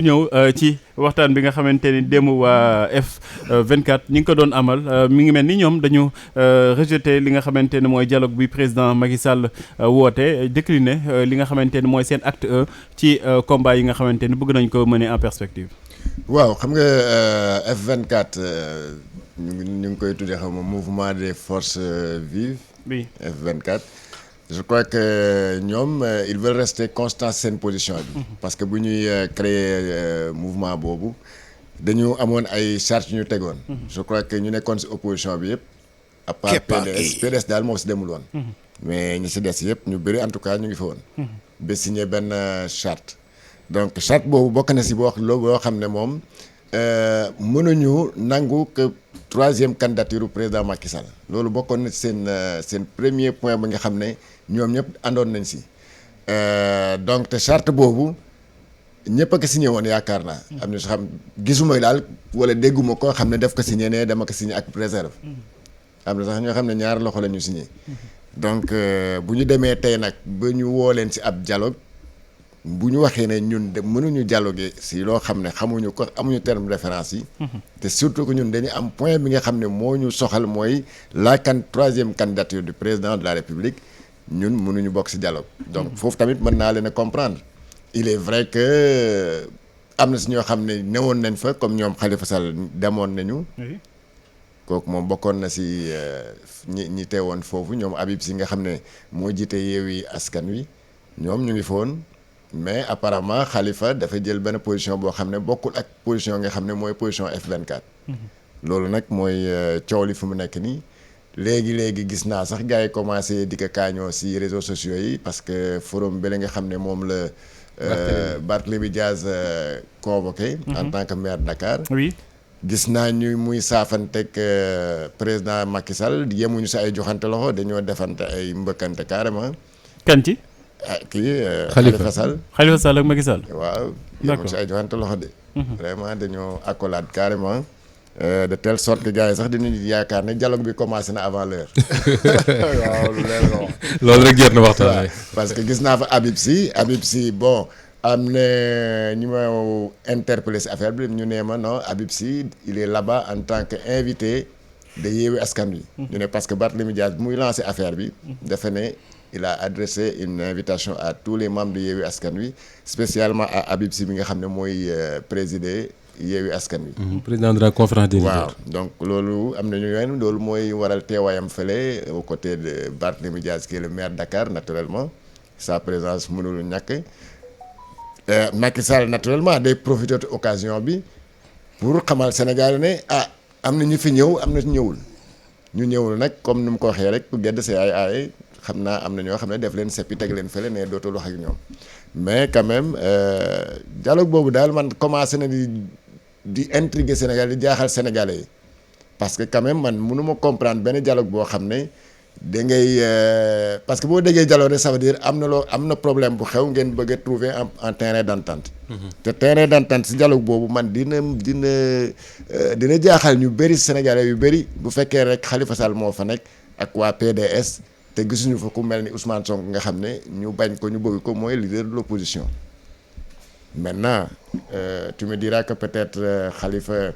ñëw ci waxtaan bi nga xamante ni démb waa F24 ñi ngi ko doon amal mi ngi mel ni ñoom dañu rejeté li nga xamante ne mooy dialogue bi président Macky Sall woote décliné li nga xamante ni mooy seen acte E ci combat yi nga xamante ni bëgg nañ ko mener en perspective. waaw xam nga F24 ñu ngi koy tuddee xam nga mouvement des forces vives. oui F24. je crois que ñoom ils veulent rester constants seen position bi. parce que bu ñuy créer mouvement boobu dañu amoon ay chartes ñu tegoon. je crois que ñu nekkoon si opposition bi yëpp. à part PDS daal moo si demul woon. mais ñi si des yëpp ñu bëri en tout cas ñu ngi fa woon. ba signé benn charte. donc charte boobu bokk na si boo xam ne moom mënuñu nangu que troisième candidature président Macky Sall loolu bokkoon na seen premier point bi nga xam ne ñoom ñëpp àndoon nañ si donc te charte boobu ñëpp a ko signé woon yaakaar naa. am na si xam gisuma daal wala dégguma koo xam ne daf ko signé ne dama ko signé ak réserve. am na sax ñoo xam ne ñaar loxo la ñu signé. donc bu ñu demee tey nag ba ñu woo leen si ab dialogue bu ñu waxee ne ñun de mënuñu dialoguer si loo xam ne xamuñu ko amuñu terme de référence yi. te surtout que ñun dañu am point bi nga xam ne moo ñu soxal mooy troisième candidature du président de la République ñun mënuñu bokk si dialogue. donc foofu tamit mën naa leen a comprendre. il est vrai que am na si ñoo xam ne newoon nañ fa comme ñoom Khalifa Sall demoon nañu. kooku moom bokkoon na si ñi teewoon foofu ñoom Habib Sy nga xam ne moo jiite Yewwi Askan Wi ñoom ñu ngi fa woon mais apparemment Khalifa dafa jël benn position boo xam ne bokkul ak position nga xam ne mooy position F24. loolu nag mooy coow li fu mu nekk nii léegi gis naa sax gars yi commencé di ko kaañoo si réseaux sociaux yi parce que forum bi la nga xam ne moom la Barthélémy Diaz convoqué. en tant que maire de Dakar. oui. gis naa ñu muy saafanteeg président Macky Sall yemuñu si ay joxante loxo dañoo defante ay mbëkkante carrément. kan ci. kii Khalifa Sall. Khalifa Sall ak Macky Sall. waaw yemuñu si ay joxante loxo de. vraiment dañoo accolade carrément. de telle sorte que gars yi sax dinañu yaakaar ne dialogue bi commencé na avant l'heure. waaw loolu rek jar na waxtaan. parce que gis naa fa Habib Sy bon. am na ñu ma interpellé si affaire bi ñu ne ma non Habib Sy il est là-bas en tant que invité de Yewwi Askan Wi. ñu ne parce que Barthélémy Dias muy lancé affaire bi. dafa ne il a adressé une invitation à tous les membres de Yewwi Askan Wi spécialement à Habib Sy bi nga xam ne mooy présider Yewwi Askan Wi. président de la conférence des leaders. waaw donc loolu am na ñu yoon loolu mooy waral teewaayam fële aux côtés de Barthélémy Dias qui est le maire de Dakar naturellement sa présence mënul ñàkk. Macky Sall naturellement day profité de occasion bi pour xamal Sénégal ne am na ñu fi ñëw am na ñëwul ñu ñëwul nag comme ni mu ko waxee rek ku gedd see ay xam naa am na ñoo xam ne def leen seppi teg leen fële ne dootul wax ak ñoom mais quand même dialogue boobu daal man commencé na di intriguer Sénégal di jaaxal Sénégalais yi parce que quand même man mënuma comprendre benn dialogue boo xam ne da ngay parce que boo déggee dialogue ça veut dire am na problème bu xew ngeen bëgg a trouver un terrain d'entente. te terrain d'entente si dialogue boobu man dina jaaxal ñu bëri Sénégalais yu bëri bu fekkee rek Khalifa Sall moo fa nekk ak waa PDS te gisuñu fa ku mel ni Ousmane Sonko nga xam ne ñu bañ ko ñu bëgg ko mooy leader de l'opposition. maintenant tu me diras que peut-être Khalifa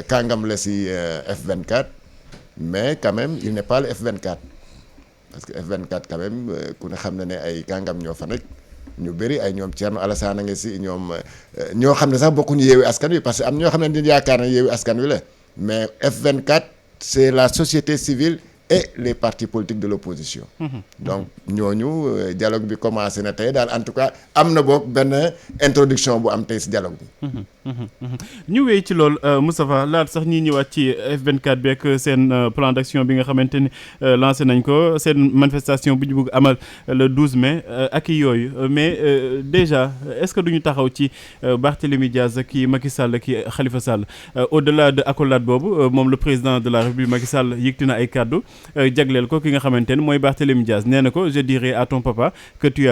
kàngam la si F24. mais quand même il n'est pas le F24 parce que F24 quand même ku ne xam na ne ay kàngam ñoo fa nekk ñu bëri ay ñoom Thierno Alassane nga si ñoom ñoo xam ne sax bokkuñu Yewwi Askan Wi parce que am ñoo xam ne dañu yaakaar ne Yewwi Askan Wi la mais F24 c'est la société civile et les partis politiques de l'opposition. donc ñooñu dialogue bi commencé na tey daal en tout cas am na boog benn introduction bu am tey si dialogue bi. ñu wéy ci loolu Moustapha laata sax ñi ñëwaat ci F24 bi ak seen plan d'action bi nga xamante ni lancé nañ ko seen manifestation bu ñu bëgg amal le 12 mai ak yooyu mais déjà est-ce que duñu taxaw ci Barthélémy Diaz kii Macky Sall kii Khalifa Sall au-delà de accolade boobu moom le président de la République Macky Sall yëkkati na ay kàddu jagleel ko ki nga xamante ne mooy Barthélémy Diaz nee na ko je dirais à ton papa que tu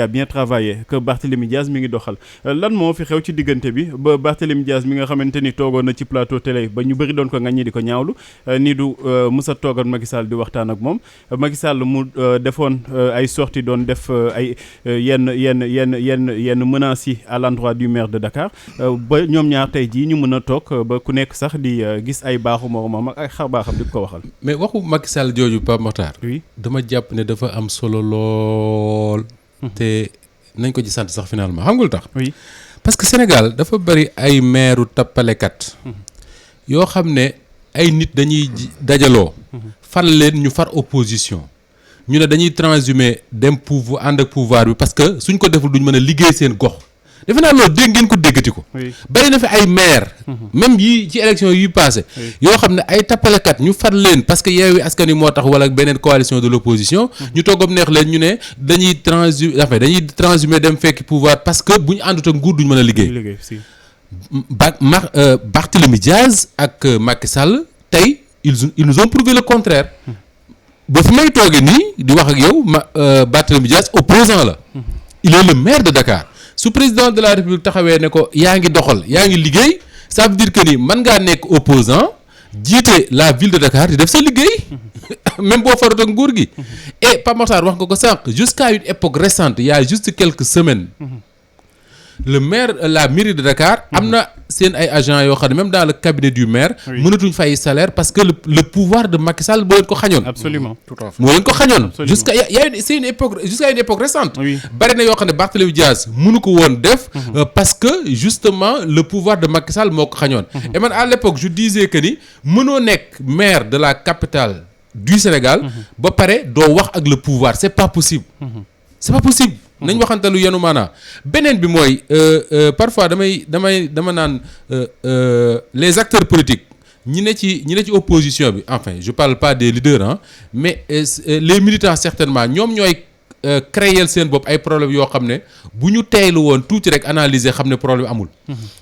as bien travaillé que Barthélémy Diaz mi ngi doxal lan moo fi xew ci diggante bi ba Barthélémy Diaz mi nga xamante ni toogoon na ci plateau télé ba ñu bëri doon ko ŋaññi di ko ñaawlu ni du musa toogal Macky Sall di waxtaan ak moom Macky Sall mu defoon ay sorties doon def ay yenn menaces yi à l'endroit du maire de Dakar ba ñoom ñaar tey jii ñu mën a toog ba ku nekk sax di gis ay baaxu moromam ak ay xar baaxam di ko waxal. mais waxu Macky Sall jooju Pape Makhtar. oui dama jàpp ne dafa am solo lool. te nañ ko ci sant sax finalement xam nga lu tax. oui parce que Sénégal dafa bari ay maire tappalekat yoo xam ne ay nit dañuy dajaloo. fal leen ñu far opposition. ñu ne dañuy transhumer dem pouvoir ànd ak pouvoir bi parce que suñ ko deful duñ mën a liggéey seen gox. defe naa loolu dégg ngeen ko déggati ko. bari na fi ay maire même yi ci élection yi passé yoo xam ne ay tappalekat ñu far leen parce que Yewwi Askan Wi moo tax wala beneen coalition de l'opposition ñu toggam neex leen ñu ne dañuy transhumer dem fekki pouvoir parce que bu ñu àndut ak nguur duñ mën a liggéey. Barthélémy Diaz ak Macky Sall tey ils nous ont prouvé le contraire. ba fi may toogee nii di wax ak yow Barthélémy Diaz opposant la. il est le maire de Dakar. su président de la République taxawee ne ko yaa ngi doxal yaa ngi liggéey ça veut dire que ni mën ngaa nekk opposant jiite la ville de Dakar di def sa liggéey même boo farut ak nguur gi. et Pape Makhtar wax nga ko sànq jusqu'à une époque récente il y a juste quelques semaines. le maire la mairie de Dakar am na seen ay agents yoo xam ne même dans le cabinet du maire. mënatuñ fay salaire parce que le pouvoir de Macky Sall moo leen ko xañoon. absolument tout à fait moo leen ko xañoon. jusqu'à c'est une époque jusqu'à une époque récente. bari na yoo xam ne Barthélémy Diaz mënu ko woon def. parce que justement le pouvoir de Macky Sall moo ko xañoon. et man à l'époque je disais que ni mënoo nekk maire de la capitale du Sénégal. ba pare doo wax ak le pouvoir c'est pas possible. c'est pas possible. nañ waxante lu yenu maanaa beneen bi mooy parfois dama naan les acteurs politiques ñi ne ci opposition bi enfin je parle pas des leaders hein mais les militants certainement ñoom ñooy créer seen bopp ay problèmes yoo xam ne bu ñu teeylu woon tuuti rek analyser xam ne problème amul.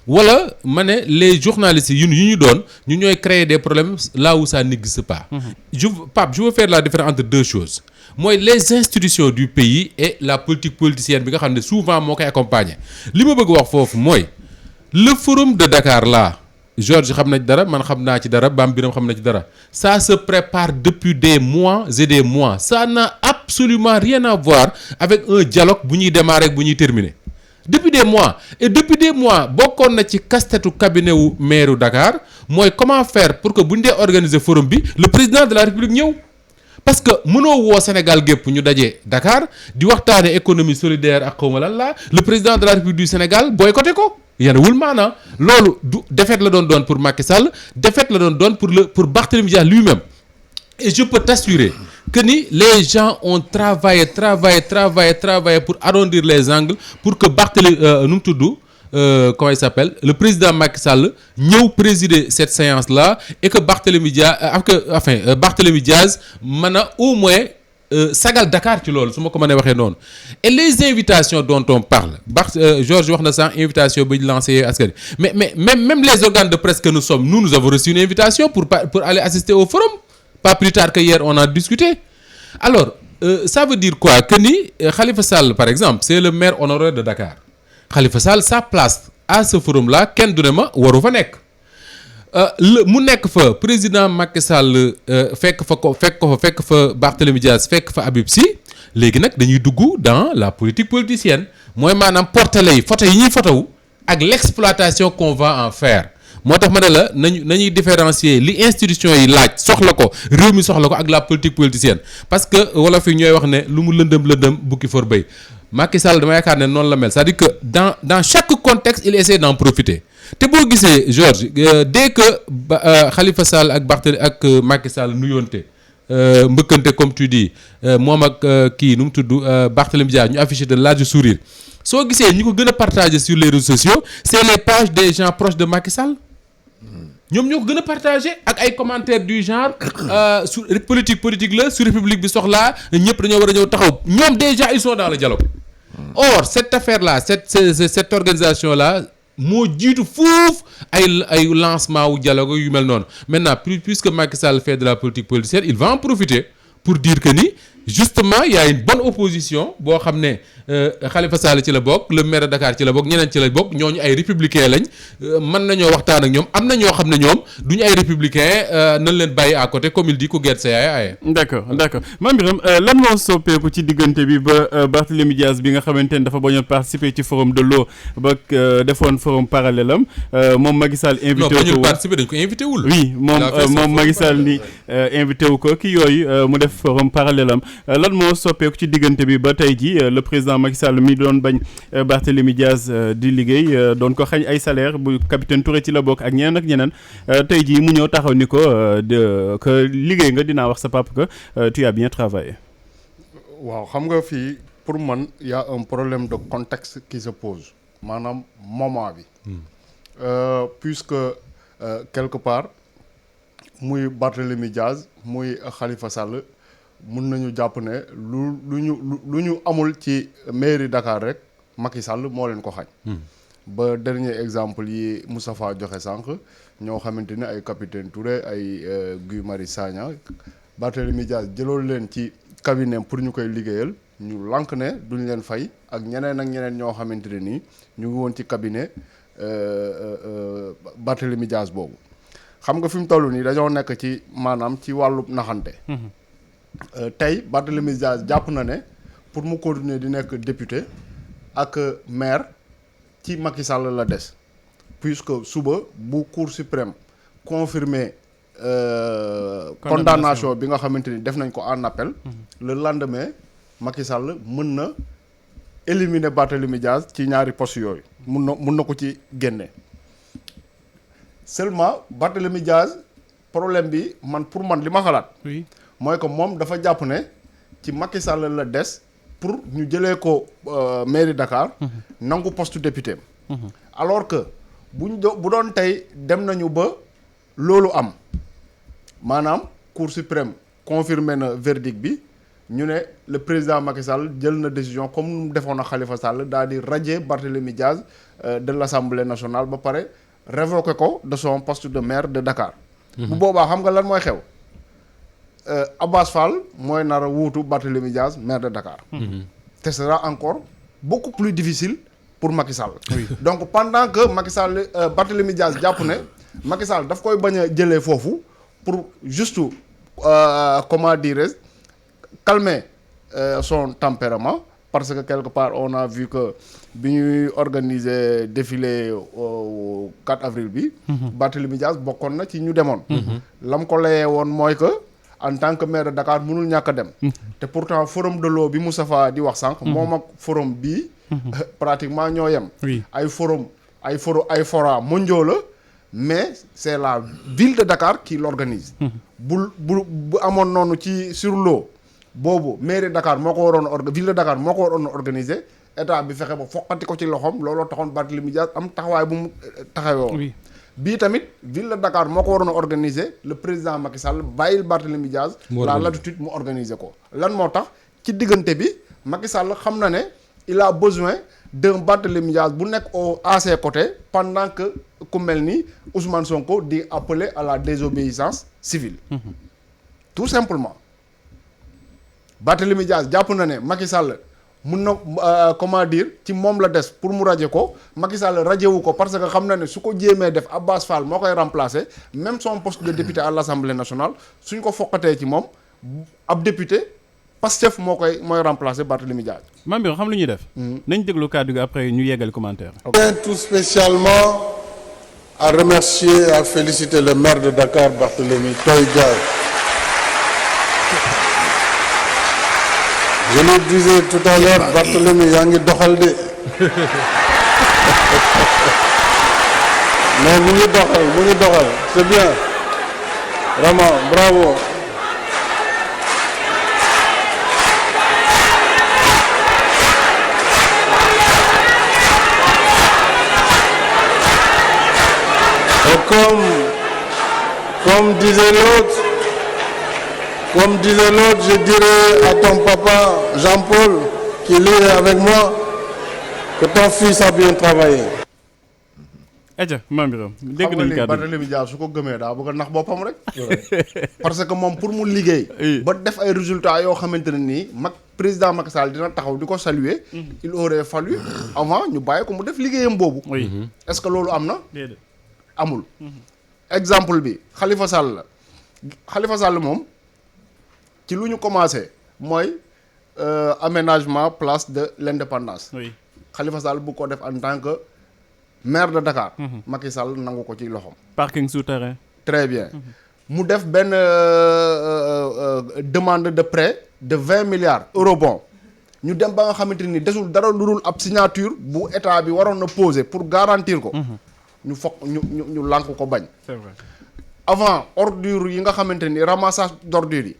wala ma ne les journalistes yu ñu doon ñu ñooy créer des problèmes là où ça n'existe pas. je veux faire la différence entre deux choses. mooy les institutions du pays et la politique politicienne bi nga xam ne souvent moo koy accompagner li ma bëgg wax foofu mooy le forum de Dakar là Georges xam na ci dara man xam naa ci dara Bam Biram xam na ci dara ça se prépare depuis des mois et des mois ça n'a absolument rien à voir avec un dialogue bu ñuy démarrer ak bu ñuy terminer depuis des mois et depuis des mois bokkoon na ci casse-tête cabinet wu maire Dakar mooy comment faire pour que bu ñu dee organiser forum bi le président de la République ñëw. parce que mënoo woo Sénégal gépp ñu daje Dakar di waxtaane économie solidaire ak xawma lan la le président de la République du Sénégal boycotté ko yanwul maanaam loolu du défaite la doon pour Macky Sall défaite la doon pour Barthélémy Diaz lui-même et je peux t'assurer que ni les gens ont travaillé pour arrondir les angles pour que Barthélémy nu mu tudd comment il s'appelle le président Macky Sall ñëw présider cette séance-là et que Barthélémy Diaz mën a au moins sagal Dakar ci loolu su ma ko mënee waxee noonu et les invitations dont on parle Georges wax na sax invitation bi ñu lancé askan mais même les organes de presse que nous sommes nous avons reçu une invitation pour aller assister au forum pas plus tard que hier on a discuté alors ça veut dire quoi que ni Khalifa Sall par exemple c'est le maire honoraire de Dakar Khalifa Sall sa place à ce forum là kenn du ne ma waru fa nekk mu nekk fa président Macky Sall fekk fa Barthélémy Diaz fekk fa Habib Sy léegi nag dañuy dugg dans la politique politicienne mooy maanaam portele yi photo yi ñuy photowu ak l'exploitation qu'on va en faire moo tax ma ne la nañuy différencier li institution yi laaj soxla ko réew mi soxla ko ak la politique politicienne parce que wolof yi ñooy wax ne lu mu lëndëm bukki for béy Macky Sall dama yaakaar ne noonu la mel c'est-à-dire que dans chaque contexte il essaie d'en profiter te boo gisee Georges dès que Khalifa Sall ak Barthélémy ak Macky Sall nuyoonte mbëkkante comme tu dis moom ak kii nu mu tudd Barthélémy Diaz ñu affiché de large sourire soo gisee ñi ko gën a partager sur les réseaux sociaux c'est les pages des gens proches de Macky Sall ñoom ñoo ko gën a partager ak ay commentaires du genre sur politique la su république bi soxlaa ñëpp dañoo war a ñëw taxaw ñoom déjà ils sont dans le dialogue or cette affaire là cette organisation là moo jiitu fuuf ay lancement wu dialogue yu mel noonu maintenant puisque Macky Sall fait de la politique politicienne il va en profiter pour dire que ni justement il y a une bonne opposition boo xam ne Khalifa Sall ci la bokk le maire de Dakar ci la bokk ñeneen ci la bokk ñooñu ay républicain lañ mën nañoo waxtaan ak ñoom am na ñoo xam ne ñoom duñu ay républicain nañ leen bàyyi à côté comme il dit ku gerte sa yaay aaye. d'accord Mame Birame lan moo soppeeku ci diggante bi ba Barthélémy Dias bi nga xamante ni dafa bañoon participer ci forum de l'eau ba defoon forum parallèle am moom Macky Sall invité wu ko participer dañ ko invité wul. oui moom Macky Sall ni invité wu ko ki yooyu mu def forum parallèle am lan moo soppeeku ci diggante bi ba tey ji le président Macky Sall mi doon bañ Barthélémy Dias di liggéey doon ko xañ ay salaire bu capitaine Touré ci la bokk ak ñeneen tey jii mu ñëw taxaw ni ko que liggéey nga dinaa wax sa papa que tu as bien travaillé. waaw xam nga fii pour man y a un problème de contexte qui se pose maanaam moment bi. Puisque quelque part muy Barthélémy Dias muy Khalifa Sall. mun nañu jàpp ne lu ñu amul ci mairie Dakar rek Macky Sall moo leen ko xañ ba dernier exemple yi Moustapha joxe sànq ñoo xamante ne ay capitaine Touré ay Guy Marius Sagna Barthélémy Dias jëloon leen ci cabinet pour ñu koy liggéeyal ñu lànk ne duñ leen fay ak ñeneen ñoo xamante ne nii ñu ngi woon ci cabinet Barthélémy Dias boobu xam nga fi mu toll nii dañoo nekk ci maanaam ci wàllu naxante tey Barthélémy Dias jàpp na ne pour mu continuer di nekk député ak maire ci Macky Sall la des puisque suba bu Cour suprême confirmer condamnation bi nga xamante ni def nañ ko en appel le lendemain Macky Sall mën na éliminer Barthélémy Dias ci ñaari poste yooyu mun na ko ci génne seulement Barthélémy Dias problème bi pour man li ma xalaat mooy que moom dafa jàpp ne ci Macky Sall la des pour ñu jëlee ko mairie Dakar nangu poste député alors que bu doon tey dem nañu ba loolu am maanaam Cour suprême confirmé na verdict bi ñu ne le président Macky Sall jël na décision comme nu mu defoon na Khalifa Sall daal di radier Barthélémy Dias de l'Assemblée nationale ba pare révoqué ko de son poste de maire de Dakar bu boobaa xam nga lan mooy xew Abbas Fall mooy nar a wuutu Barthélémy Dias maire de Dakar. Ce sera encore beaucoup plus difficile pour Macky Sall. Donc pendant que Macky Sall Barthélémy Dias jàpp ne Macky Sall daf koy bañ a jëlee foofu pour juste comment dirais-je calmer son tempérament parce que quelque part on a vu que bi ñuy organiser défilé au 4 avril bi. Barthélémy Dias bokkoon na ci ñu demoon. lam ko layee woon mooy que. En tant que maire de Dakar mënul ñàkk a dem. te pourtant forum de l'eau bi Moustapha di wax sànq. moom ak forum bii. pratiquement ñoo yem. ay fora mondiaux la mais c'est la ville de Dakar qui l'organise. bu amoon noonu ci sur l'eau boobu mairie Dakar moo ko waroon ville de Dakar moo ko waroon organiser état bi fexe ba foqati ko ci loxoom looloo taxoon Barthélémy Dias am taxawaay bu mu taxawoo. bii tamit ville de Dakar moo ko waroon a organiser le président Macky Sall bàyyil Barthélémy Dias la latitude mu organiser ko lan moo tax ci diggante bi Macky Sall xam na ne il a besoin d'un Barthélémy Dias bu nekk à ses côtés pendant que ku mel ni Ousmane Sonko di appeler à la désobéissance civile tout simplement Barthélémy Dias jàpp na ne Macky Sall mun na comment dire ci moom la des pour mu raje ko Macky Sall rajewu ko parce que xam na ne su ko jéemee def Abbas Fall moo koy remplacer même son poste de député à l'Assemblée nationale suñ ko foqatee ci moom ab député Pastef mooy remplacer Barthélémy Dias. Mame Birame xam lu ñuy def. nañ déglu kàddu gi après ñu yeggal commentaire. Je tiens tout spécialement à remercier et à féliciter le maire de Dakar Barthélémy Toye Dias. Je le disais tout à l'heure, Barthélémy yaa ngi doxal de mais mu ngi doxal c'est bien vraiment bravo. Et comme disait l'autre, je dirais à ton papa Jean-Paul, qui est avec moi, que ton fils a bien travaillé. aja Mame Birame dégg xam nga nañ ni kàddu Barthélémy Dias su ko gëmee daa bëgg a nax boppam rek. parce que moom pour mu liggéey. ba def ay résultats yoo xamante ne nii président Macky Sall dina taxaw di ko saluer. il aurait fallu avant ñu bàyyi ko mu def liggéeyam boobu. est-ce que loolu am na. déedéet amul. exemple bi Khalifa Sall la Khalifa Sall moom ci lu ñu commencé mooy aménagement place de l'indépendance. oui Khalifa Sall bu ko def en tant que maire de Dakar. Macky Sall nangu ko ci loxoom. parking souterrain. très bien mu def benn demande de prêt de 20 milliards eurobond ñu dem ba nga xamante ni desul dara lu dul ab signature bu état bi waroon na poser pour garantir ko. ñu foog ñu lànk ko bañ. c'est vrai. avant ordure yi nga xamante ni ramassage d'ordures yi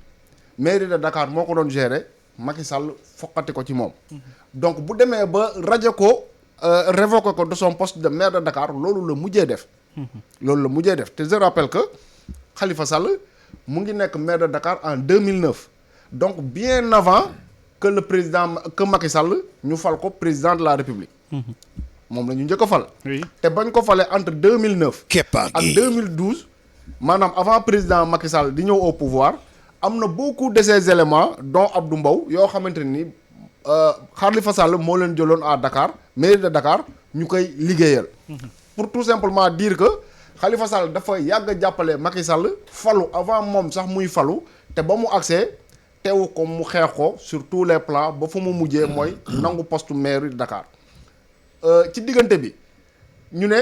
mairie de Dakar moo ko doon gérer Macky Sall foqati ko ci moom. donc bu demee ba rajo ko révoqué ko de son poste de maire de Dakar loolu la mujjee def. loolu la mujjee def te je rappelle que Khalifa Sall mu ngi nekk maire de Dakar en 2009 donc bien avant que le président que Macky Sall ñu fal ko président de la République. moom la ñu njëkk a fal. oui te bañ ko falee entre 2009. ak 2012 maanaam avant président Macky Sall di ñëw au pouvoir am na beaucoup de ces éléments dont Abdou Mbow yoo xamante ni Khalifa Sall moo leen jëloon à Dakar mairie de Dakar ñu koy liggéeyal. pour tout simplement dire que Khalifa Sall dafa yàgg a jàppale Macky Sall falu avant moom sax muy falu te ba mu accès teewu ko mu xeex ko sur tous les plans ba fu mu mujjee mooy nangu poste maire de Dakar. ci diggante bi ñu ne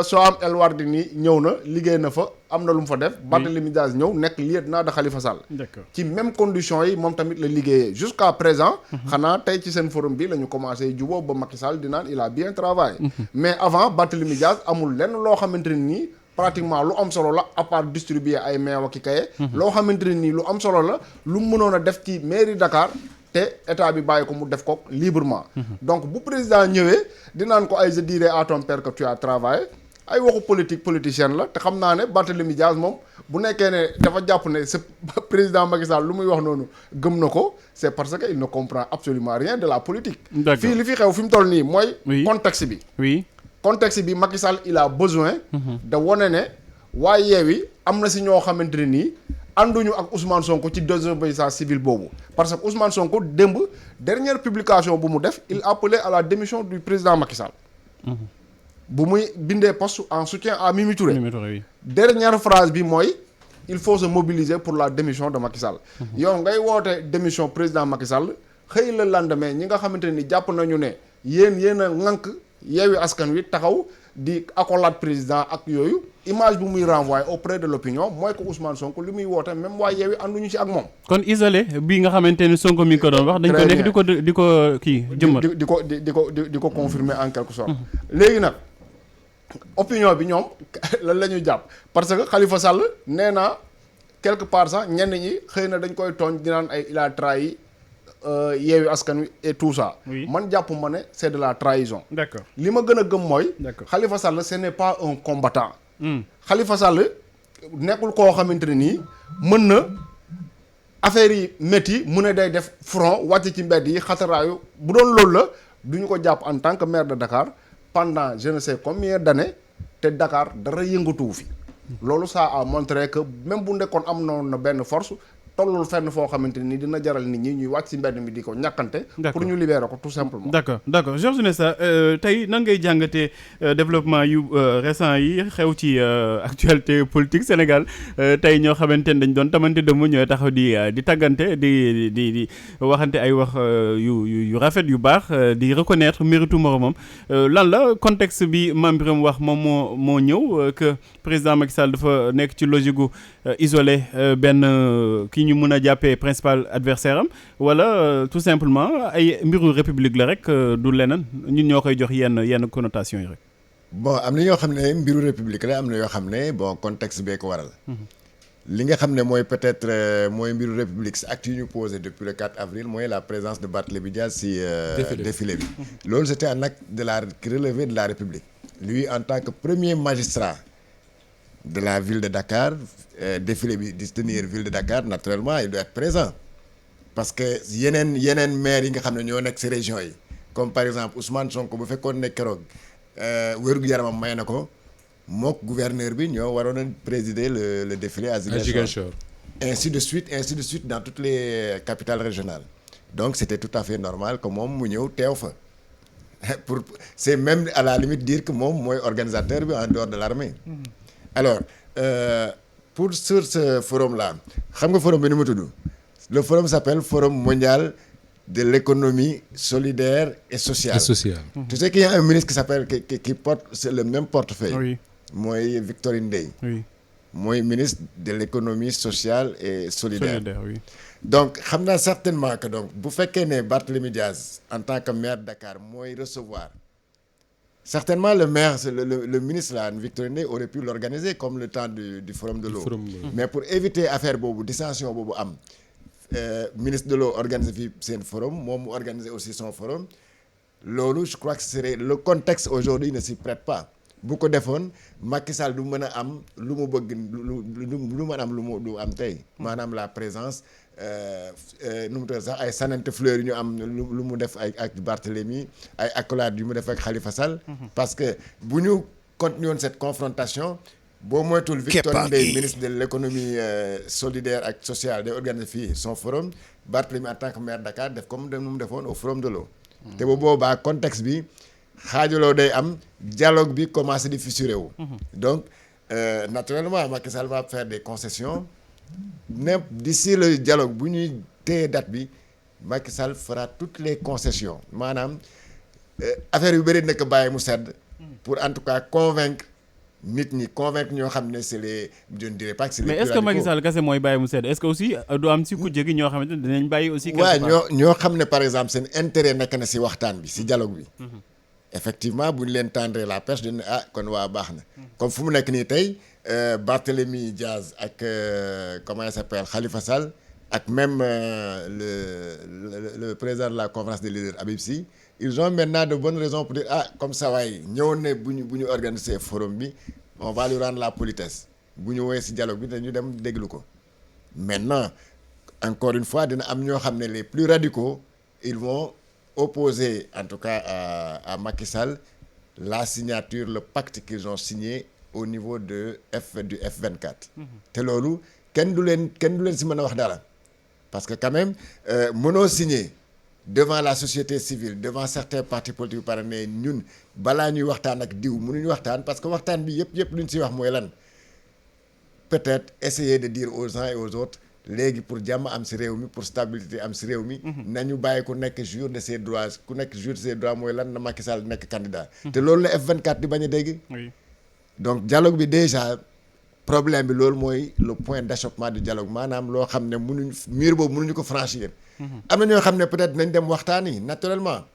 Soham El Wardini ñëw na liggéey na fa am na lu mu fa def. Barthélémy Dias ñëw nekk lieutenant de Khalifa Sall. d'accord ci même condition yi moom tamit la liggéeyee jusqu'à présent. xanaa tey ci seen forum bi la ñu commencé jubóo ba Macky Sall di naan il a bien travaillé. mais avant Barthélémy Dias amul lenn loo xamante ne nii pratiquement lu am solo la à part distribuer ay meew ak i kaye. loo xamante ne nii lu am solo la lu mu mënoon a def ci mairie Dakar. te état bi bàyyi ko mu def ko librement. donc bu président ñëwee dinaan ko ay je dirais à ton père que tu as travaillé ay waxu politicienne la te xam naa ne Barthélémy Dias moom bu nekkee ne dafa jàpp ne ce président Macky Sall lu muy wax noonu gëm na ko c'est parce que il ne comprend absolument rien de la politique. d'accord fii li fi xew fi mu toll nii mooy. oui contexte bi. oui contexte bi Macky Sall il a besoin. de wane ne waa Yewwi am na si ñoo xamante ne nii. ànduñu ak Ousmane Sonko ci désobéissance civile boobu parce que Ousmane Sonko démb dernière publication bu mu def il appelait à la démission du président Macky Sall. bu muy bindee poste en soutien à Mimi Touré. Mimi Touré oui. dernière phrase bi mooy il faut se mobiliser pour la démission de Macky Sall. yow ngay woote démission président Macky Sall xëy la lendemain ñi nga xamante ni jàpp nañu ne yéen a ŋànk Yewwi Askan Wi taxaw di accolade président ak yooyu. image bu muy renvoyer auprès de l'opinion mooy que Ousmane Sonko li muy woote même waa Yewwi ànduñu ci ak moom. kon isolé bii nga xamante ni Sonko mi ngi ko doon wax. dañ ko nekk di ko kii jëmmal. di ko confirmer en quelque sorte. léegi nag opinion bi ñoom lan la ñuy jàpp parce que Khalifa Sall nee na quelque part sax ñenn ñi xëy na dañ koy tooñ di naan ay il a trahi Yewwi Askan Wi et tout ça. man jàpp ma ne c'est de la trahison. d'accord li ma gën a gëm mooy. d'accord Khalifa Sall ce n'est pas un combattant. Khalifa Sall nekkul koo xamante ne nii mën na affaire yi métti mu ne day def front wàcc ci mbedd yi xataraayu bu doon loolu la du ñu ko jàpp en tant que maire de Dakar pendant je ne sais combien d'années te Dakar dara yëngatuwu fi. loolu ça a montré que même bu nekkoon am noonu na benn force tollul fenn foo xamante ni dina jaral nit ñi ñuy wàcc ci mbedd mi di ko ñàkkante. pour ñu libérer ko tout simplement. d'accord Georges Nesta tey nan ngay jàngatee développement yu récent yi xew ci actualité politique Sénégal tey ñoo xamante ne dañ doon tamante dëmm ñooy taxaw di tàggante di waxante ay wax yu rafet yu baax di reconnaître méritu moromam lan la contexte bi Mame Birame wax moom moo ñëw que président Macky Sall dafa nekk ci logique gu isolé benn kii ñu mën a jàppee principal adversaire am wala tout simplement ay mbiru république la rek du leneen ñun ñoo koy jox yenn connotation yi rek. bon am na yoo xam ne mbiru république la am na yoo xam ne bon contexte bee ko waral. li nga xam ne mooy peut-être mooy mbiru république si acte yu ñu posé depuis le 4 avril mooy la présence de Barthélémy Dias si défilé bi. loolu c'était un acte relevé de la république. lui en tant que premier magistrat de la ville de Dakar défilé bi di tenir ville de Dakar naturellement il doit être présent parce que yeneen maires yi nga xam ne ñoo nekk ci région yi comme par exemple Ousmane Sonko bu fekkoon ne keroog wér-gu-yaramam may na ko mook gouverneur bi ñoo waroon a présider le défilé à Ziguinchor. ainsi de suite dans toutes les capitales régionales donc c'était tout à fait normal que moom mu ñëw teew fa c'est même à la limite dire que moom mooy organisateur bi en dehors de l'armée. Alors sur ce forum là xam nga forum bi ni mu tudd le forum s'appelle Forum mondial de l'économie solidaire et sociale. Tu sais qu'il y a un ministre qui s'appelle qui porte c'est le même portefeuille. Oui. Mooy Victorine Ndeye. Oui. Mooy ministre de l'économie sociale et solidaire. Oui. Donc xam naa certainement que donc bu fekkee ne Barthélémy Diaz en tant que maire de Dakar mooy recevoir certainement le maire le ministre là Victorine Ndeye aurait pu l'organiser comme le temps du forum de l'eau. Mais pour éviter affaire boobu dissension boobu am ministre de l'eau organiser fii seen forum moom mu organiser aussi son forum loolu je crois que ce serait le contexte aujourd'hui ne s'y prête pas. bu ko defoon Macky Sall du mën a am lu mu bëgg lu mën a am lu mu am tey maanaam la présence nu mu tudd sax ay sanante fleurs yu ñu am lu mu def ak Barthélémy ay accolades yu mu def ak Khalifa Sall. parce que bu ñu continué woon cette confrontation boo moytul Victorine Ndeye ministre de l'économie solidaire ak sociale day organiser fii son forum Barthélémy en tant que maire Dakar def comme nu mu defoon au forum de l'eau te bu boobaa contexte bi xaajaloo day am dialogue bi commencé di fissuré wu. donc naturellement Macky Sall va faire des concessions d'ici le dialogue bu ñuy téye date bi Macky Sall fera toutes les concessions maanaam affaire yu bëri nekk bàyyi mu sedd pour en tout cas convaincre nit ñi ñoo xam ne c'est les je ne dirais pas que c'est les mais est-ce que Macky Sall kese mooy bàyyi mu sedd est-ce que aussi du am si ku jegi ñoo xamante ne dinañ bàyyi aussi. waaw ñoo xam ne par exemple seen intérêt nekk na si waxtaan bi si dialogue bi. effectivement bu ñu leen tendre la perche dañ ne kon waa baax na comme fu mu nekk nii tey Barthélémy Diaz ak comment il s'appelle Khalifa Sall ak même le président de la conférence des leaders Habib Sy ils ont maintenant de bonnes raisons pour dire comme ça waaye ñëwoon ne bu ñu organiser forum bi on va lui rendre la politesse bu ñu woowee si dialogue bi dañu dem déglu ko maintenant encore une fois dina am ñoo xam ne les plus radicaux ils vont opposer en tout cas à Macky Sall la signature le pacte qu'ils ont signé au niveau du F24 te loolu kenn du leen si mën a wax dara parce que quand même mënoo signer devant la société civile devant certains partis politiques par ne ñun balaa ñuy waxtaan ak diw mënuñu waxtaan parce que waxtaan bi yëpp lu ñu siy wax mooy lan peut-être essayer de dire aux uns et aux autres léegi pour jàmm am si réew mi pour stabilité am si réew mi nañu bàyyi ku nekk jour de ses droits ku nekk jour de ses droits mooy lan na Macky Sall nekk candidat te loolu la F24 di bañ a dégg donc dialogue bi déjà problème bi loolu mooy le point d'achoppement du dialogue maanaam loo xam ne mur boobu mënuñu ko franchir am na ñoo xam ne peut-être nañ dem waxtaani naturellement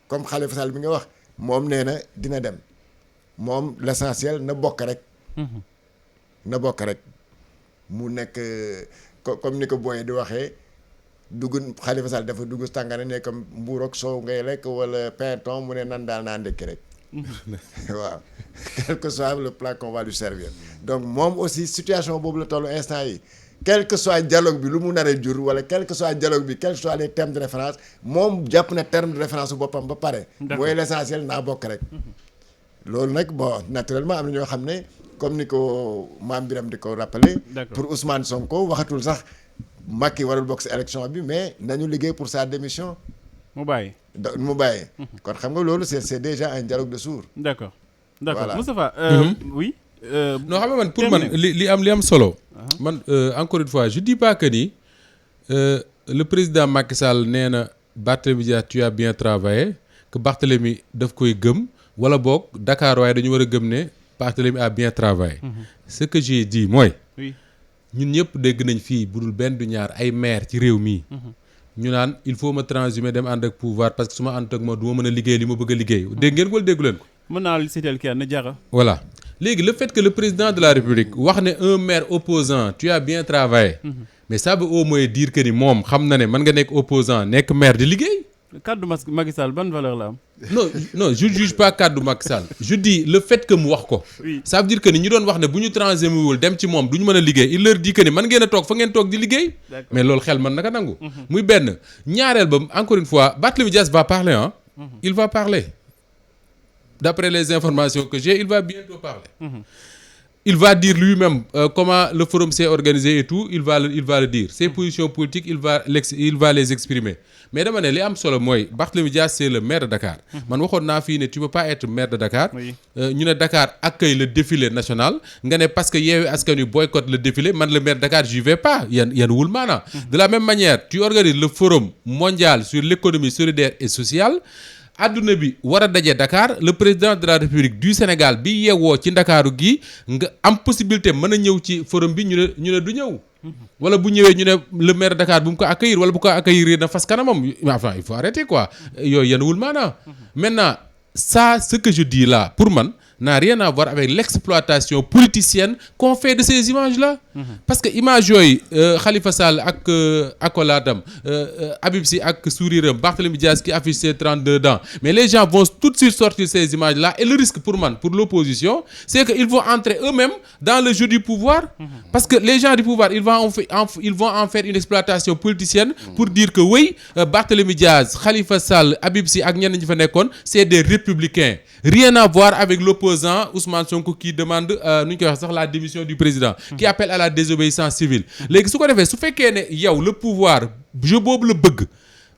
comme Khalifa Sall bi nga wax moom nee na dina dem moom l'essentiel na bokk rek mu nekk comme ni ko booyee di waxee dugg Khalifa Sall dafa dugg tàngane ne comme mbuur ak soow ngay lekk wala pain mu ne nan daal naa ndekki rek waaw quel que soit le plat qu'on va lui servir donc moom aussi situation boobu la tollu instant yi quel que soit dialogue bi lu mu naree jur wala quel que soit dialogue bi quel que soit les termes de référence moom jàpp na terme de référence bu boppam ba pare mooy l'essentiel naa bokk rek loolu nag bon naturellement am na ñoo xam ne comme ni ko Mame Birame di ko rappelé pour Ousmane Sonko waxatul sax Macky warul bokk si élection bi mais nañu liggéey pour sa démission mu bàyyi kon xam nga loolu c'est déjà un dialogue de sourds. d'accord voilà. Moustapha oui non xam nga man pour man li am solo man encore une fois je dis pas que ni le président Macky Sall nee na Barthélémy Dias tu as bien travaillé que Barthélémy daf koy gëm wala boog Dakar waaye dañu war a gëm ne Barthélémy a bien travaillé ce que j'ai dit mooy ñun ñëpp dégg nañ fii budul benn du ñaar ay maire ci réew mii ñu naan il faut ma transhumer dem ànd ak pouvoir parce que su ma ànd ak ma du ma mën a liggéey li ma bëgg a liggéey dégg ngeen ko wala déggu leen ko mën naa la citer kenn jara voilà léegi le fait que le président de la République wax ne un maire opposant tu as bien travaillé mais ça veut au moins dire que ni moom xam na ne mën nga nekk opposant nekk maire di liggéey kaddu Macky Sall ban valeur la am non je juge pas kaddu Macky Sall je dis le fait que mu wax ko ça veut dire que ni ñu doon wax ne bu ñu transhumé dem ci moom du ñu mën a liggéey il leur dit que ni mën ngeen a toog fa ngeen toog di liggéey mais loolu xel mën naka nangu muy benn ñaareel ba encore une fois Barthélémy Dias va parler il va parler d'après les informations que j'ai, il va bientôt parler. Il va dire lui-même comment le forum s'est organisé et tout, il va le dire. Ses positions politiques, il va les exprimer. Mais dama ne li am solo mooy Barthélémy Dias c'est le maire de Dakar. Man waxoon naa fii ne tu peux pas être maire de Dakar. ñu ne Dakar accueille le défilé national nga ne parce que Yewwi Askan Wi boycotte le défilé man le maire de Dakar j'y vais pas yan wul maana. De la même manière tu organises le forum mondial sur l'économie solidaire et sociale. Adduna bi war a daje Dakar le président de la République du Sénégal bi yeewoo ci Ndakaaru gi nga am possibilité mën a ñëw ci forum bi ñu ne du ñëw. wala bu ñëwee ñu ne le maire de Dakar bu mu ko accueillir wala bu ko accueillir na fas kanamam enfin il faut arrêter quoi yooyu yenuwul maanaam. Maintenant ça ce que je dis là pour man n'a rien à voir avec l'exploitation politicienne qu'on fait de ces images-là. Parce que image yooyu Khalifa Sall ak accoladam Habib Sy ak sourire Barthélémy Dias qui affiche ses 32 dents mais les gens vont tout de suite sortir ces images-là et le risque pour l'opposition c'est que ils vont entrer eux-mêmes dans le jeu du pouvoir. Parce que les gens du pouvoir ils vont en faire une exploitation politicienne pour dire que oui Barthélémy Dias Khalifa Sall Habib Sy ak ñenn ñi fa nekkoon c'est des républicains rien à voir avec l'opposant Ousmane Sonko qui demande nu ñu koy wax sax la démission du président qui appelle à la désobéissance civile léegi su ko defee su fekkee ne yow le pouvoir jeu boobu la bëgg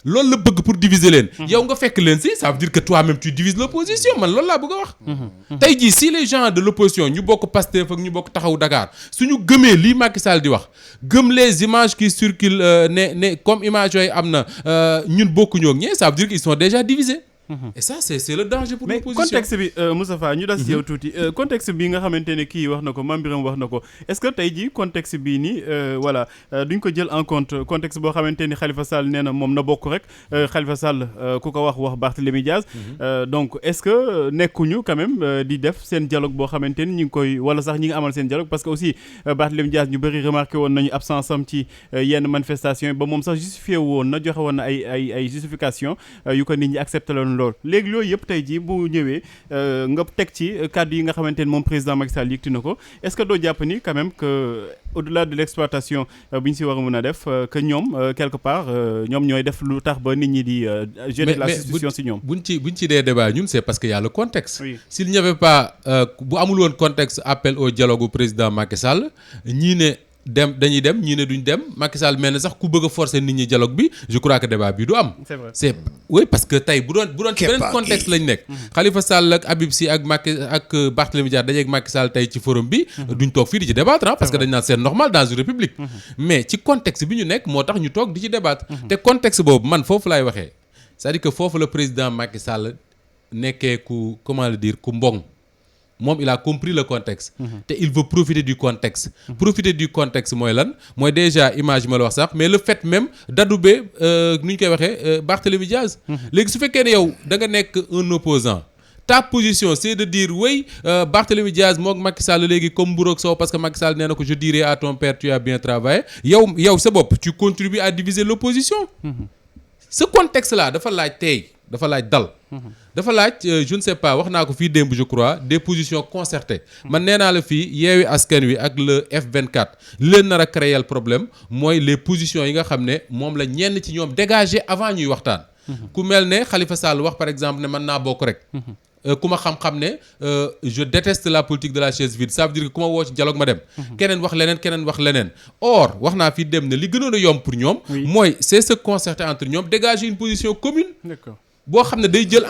loolu la bëgg pour diviser leen yow nga fekk leen si ça veut dire que toi-même tu divises l'opposition man loolu laa bëgg a wax tey jii si les gens de l'opposition ñu bokk Pastef ak ñu bokk Taxawu Dakar suñu gëmee lii Macky Sall di wax gëm les images qui circulent ne comme image yooyu am na ñun bokkuñoo ak ñee ça veut dire qu'ils sont déjà divisés. Et ça c'est le danger pour l'opposition. Mais contexte bi Moustapha ñu des yow tuuti contexte bi nga xamante ne kii wax na ko Mame Birame wax na ko est-ce que tey jii contexte bii nii voilà duñ ko jël en compte contexte boo xamante ni Khalifa Sall nee na moom na bokk rek Khalifa Sall ku ko wax Barthélémy Dias donc est-ce que nekkuñu quand même di def seen dialogue boo xamante ni ñu ngi koy wala sax ñi ngi amal seen dialogue parce que aussi Barthélémy Dias ñu bëri remarqué woon nañu absence am ci yenn manifestation yi ba moom sax justifié woon na joxe woon na ay justification yu ko nit ñi accepté loolu léegi loolu yëpp tey jii bu ñëwee nga teg ci kàddu yi nga xamante ne moom président Macky Sall yëkkati na ko est-ce que doo jàpp ni quand même que au-delà de l'exploitation bi ñu si war a mën a def que ñoom quelque part ñoom ñooy def lu tax ba nit ñi di jeter la suspicion si ñoom buñ ci dee débat ñun c'est parce que y a le contexte. Oui. S'il n'y avait pas bu amul woon contexte appel au dialogue au président Macky Sall ñii ne dañuy dem ñii ne duñ dem Macky Sall mel na sax ku bëgg a forcer nit ñi dialogue bi je crois que débat bi du am. C'est vrai. Oui parce que tey bu doon ci beneen contexte lañ nekk. Khalifa Sall ak Habib Sy ak Barthélémy Dias dajeeg Macky Sall tey ci forum bi. duñ toog fii di ci débattre parce que dañ naan c'est normal dans une république. Mais ci contexte bi ñu nekk moo tax ñu toog di ci débattre. te contexte boobu man foofu laay waxee c'est-à-dire que foofu le président Macky Sall nekkee ku comment le dire ku mbong. moom il a compris le contexte te il veut profiter du contexte profiter du contexte mooy lan mooy déjà image ma la wax sax mais le fait même d'adouber nu ñu koy waxee Barthélémy Dias léegi su fekkee ne yow da nga nekk un opposant ta position c'est de dire oui Barthélémy Dias mook Macky Sall léegi comme mburoog soow parce que Macky Sall nee na ko je dirai à ton père tu as bien travaillé yow sa bopp tu contribues à diviser l'opposition ce contexte là dafa laaj tey dafa laaj dal dafa laaj je ne sais pas wax naa ko fii démb je crois des positions concertées man nee naa la fii Yewwi Askan Wi ak le F24 li leen nar a créer problème mooy les positions yi nga xam ne moom la ñenn ci ñoom dégager avant ñuy waxtaan ku mel ne Khalifa Sall wax par exemple ne mën naa bokk rek ku ma xam-xam ne je déteste la politique de la chaise vide ça veut dire que ku ma woo ci dialogue ma dem keneen wax leneen or wax naa fii dem ne li gënoon a yomb pour ñoom mooy c'est se concerter entre ñoom dégager une position commune. D'accord. boo xam ne day jël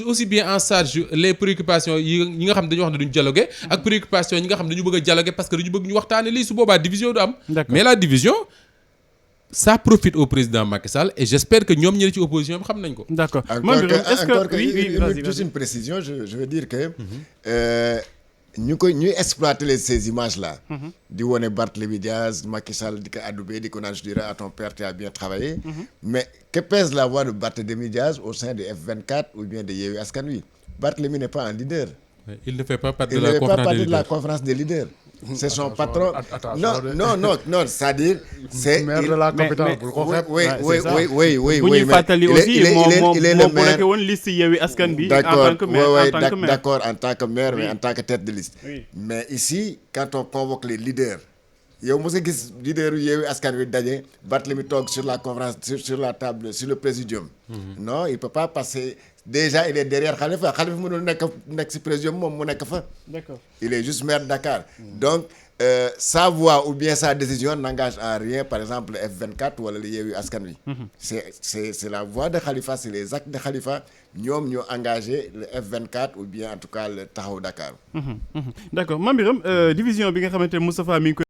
aussi bien en charge les préoccupations yi nga xam ne dañu wax ne duñu dialoguer ak préoccupations yi nga xam ne dañu bëgg a dialoguer parce que dañu bëgg ñu waxtaane lii su boobaa division du am. Mais la division ça profite au président Macky Sall et j'espère que ñoom ñi ci opposition bi xam nañ ko. D'accord. Encore que juste une précision je veux dire que ñuy exploiter ces images là. di wone Barthélémy Dias Macky Sall di ko adoubé di ko naan je dirai à ton père tu as bien travaillé. Mais que pèse la voix de Barthélémy Dias au sein de F24 ou bien de Yewwi Askan Wi? Barthélémy n'est pas un leader. Il ne fait pas partie de la conférence des leaders. C'est son patron. Non, c'est-à-dire c'est maire de la capitale. Oui. bu ñuy fàttali aussi moom bloqué woon liste Yewwi Askan Bi en tant que maire. D'accord en tant que maire mais en tant que tête de liste. Mais ici quand on convoque les leaders yow mos a gis leader Yewwi Askan Wi daje Barthélémy toog sur la conférence sur la table sur le présidium. Non il peut pas passer déjà il est derrière Khalifa mënul nekk ci présidium moom mu nekk fa. D'accord. Il est juste maire de Dakar. Donc sa voix ou bien sa décision n'engage en rien par exemple le F24 wala le Yewwi Askan Wi. C'est la voix de Khalifa, c'est les actes de Khalifa ñoom ñoo engagé le F24 ou bien en tout cas le Taxawu Dakar. D'accord Mame Birame division bi nga xamante ne Moustapha mi ngi koy